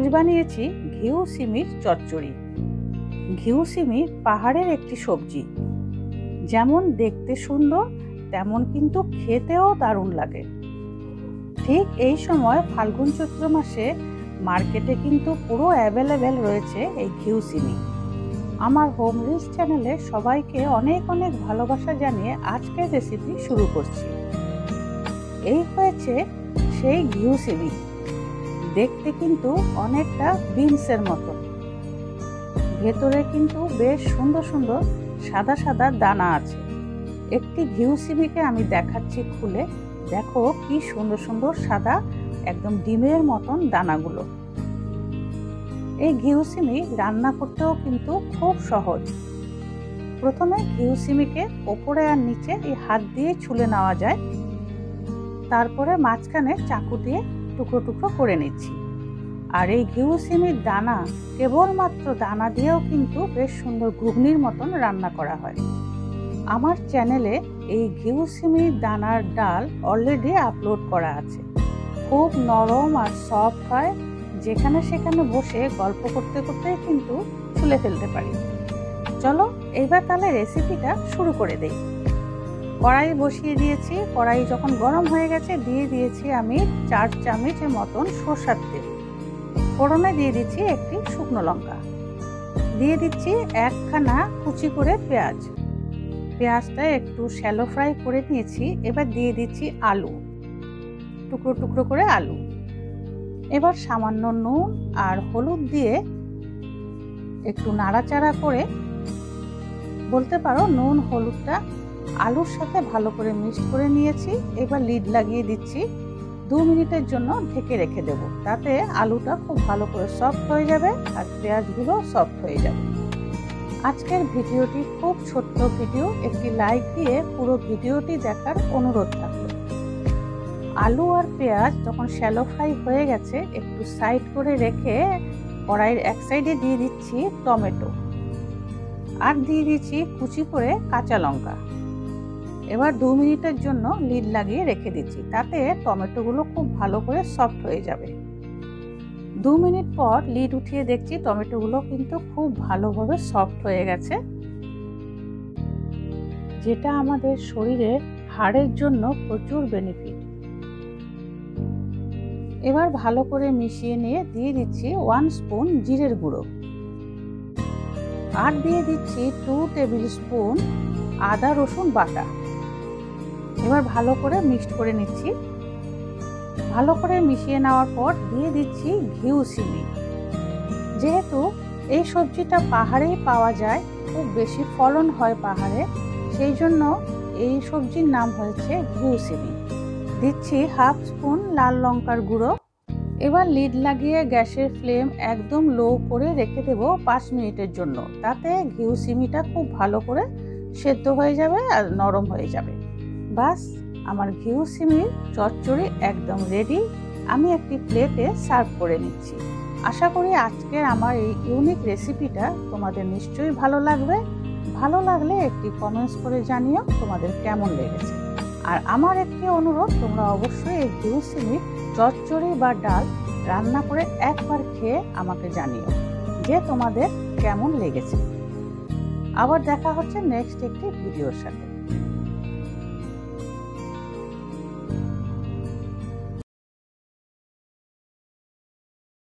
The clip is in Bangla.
আজ বানিয়েছি ঘিউ সিমির চচ্চড়ি। ঘিউ সিমি পাহাড়ের একটি সবজি, যেমন দেখতে সুন্দর তেমন কিন্তু খেতেও দারুণ লাগে। ঠিক এই সময় ফাল্গুন চৈত্র মাসে মার্কেটে কিন্তু পুরো অ্যাভেলেবেল রয়েছে এই ঘিউ সিমি। আমার হোম রিলস চ্যানেলে সবাইকে অনেক অনেক ভালোবাসা জানিয়ে আজকের রেসিপি শুরু করছি। এই হয়েছে সেই ঘিউ সিমি, দেখতে কিন্তু অনেকটা বিনসের মতো, ভেতরে কিন্তু বেশ সুন্দর সুন্দর সাদা সাদা দানা আছে। একটি ঘিউ সিমিকে আমি দেখাচ্ছি খুলে, দেখো কি সুন্দর সুন্দর সাদা একদম ডিমের মতন দানাগুলো। এই ঘিউ সিমি রান্না করতেও কিন্তু খুব সহজ। প্রথমে ঘিউ সিমিকে ওপরে আর নিচে এই হাত দিয়ে ছুলে নেওয়া যায়, তারপরে মাঝখানে চাকু দিয়ে টুকরো টুকরো করে নিচ্ছি। আর এই ঘিউ সিমির দানা কেবলমাত্র দানা দিয়েও কিন্তু বেশ সুন্দর ঘুগনির মতন রান্না করা হয়। আমার চ্যানেলে এই ঘিউ সিমির দানার ডাল অলরেডি আপলোড করা আছে। খুব নরম আর সফট হয়, যেখানে সেখানে বসে গল্প করতে করতে কিন্তু ছুলে ফেলতে পারি। চলো এইবার তাহলে রেসিপিটা শুরু করে দেই। কড়াই বসিয়ে দিয়েছি, কড়াই যখন গরম হয়ে গেছে দিয়ে দিয়েছি আমি 4 চামচের মতন সরষের তেল। ফোড়নে দিয়ে দিচ্ছি একটি শুকনো লঙ্কা, দিয়ে দিচ্ছি একখানা কুচি করে পেঁয়াজ। পেঁয়াজটা একটু শ্যালো ফ্রাই করে নিয়েছি। এবার দিয়ে দিচ্ছি আলু, টুকরো টুকরো করে আলু। এবার সামান্য নুন আর হলুদ দিয়ে একটু নাড়াচাড়া করে, বলতে পারো নুন হলুদটা আলুর সাথে ভালো করে মিক্সড করে নিয়েছি। এবার লিড লাগিয়ে দিচ্ছি, 2 মিনিটের জন্য ঢেকে রেখে দেব, তাতে আলুটা খুব ভালো করে সফট হয়ে যাবে আর পেঁয়াজগুলো সফট হয়ে যাবে। আজকের ভিডিওটি খুব ছোট্ট ভিডিও, একটি লাইক দিয়ে পুরো ভিডিওটি দেখার অনুরোধ থাকলো। আলু আর পেঁয়াজ যখন শ্যালো ফ্রাই হয়ে গেছে, একটু সাইড করে রেখে কড়াইয়ের এক সাইডে দিয়ে দিচ্ছি টমেটো আর দিয়ে দিচ্ছি কুচি করে কাঁচা লঙ্কা। এবার 2 মিনিটের জন্য লিড লাগিয়ে রেখে দিচ্ছি, তাতে টমেটোগুলো খুব ভালো করে সফট হয়ে যাবে। 2 মিনিট পর লিড উঠিয়ে দেখছি টমেটোগুলো কিন্তু খুব ভালোভাবে সফট হয়ে গেছে, যেটা আমাদের শরীরের হাড়ের জন্য প্রচুর বেনিফিট। এবার ভালো করে মিশিয়ে নিয়ে দিয়ে দিচ্ছি 1 স্পুন জিরের গুঁড়ো আর দিয়ে দিচ্ছি 2 টেবিল স্পুন আদা রসুন বাটা। এবার ভালো করে মিক্সড করে নিচ্ছি। ভালো করে মিশিয়ে নেওয়ার পর দিয়ে দিচ্ছি ঘিউ সিমি। যেহেতু এই সবজিটা পাহাড়েই পাওয়া যায়, খুব বেশি ফলন হয় পাহাড়ে, সেই জন্য এই সবজির নাম হয়েছে ঘিউ সিমি। দিচ্ছি 1/2 স্পুন লাল লঙ্কার গুঁড়ো। এবার লিড লাগিয়ে গ্যাসের ফ্লেম একদম লো করে রেখে দেব 5 মিনিটের জন্য, তাতে ঘিউ সিমিটা খুব ভালো করে সেদ্ধ হয়ে যাবে আর নরম হয়ে যাবে। বাস, আমার ঘিউ সিমির চচ্চড়ি একদম রেডি। আমি একটি প্লেটে সার্ভ করে নিচ্ছি। আশা করি আজকের আমার এই ইউনিক রেসিপিটা তোমাদের নিশ্চয়ই ভালো লাগবে। ভালো লাগলে একটি কমেন্টস করে জানিও তোমাদের কেমন লেগেছে। আর আমার একটি অনুরোধ, তোমরা অবশ্যই এই ঘিউ সিমির চচ্চড়ি বা ডাল রান্না করে একবার খেয়ে আমাকে জানিও যে তোমাদের কেমন লেগেছে। আবার দেখা হচ্ছে নেক্সট একটি ভিডিওর সাথে।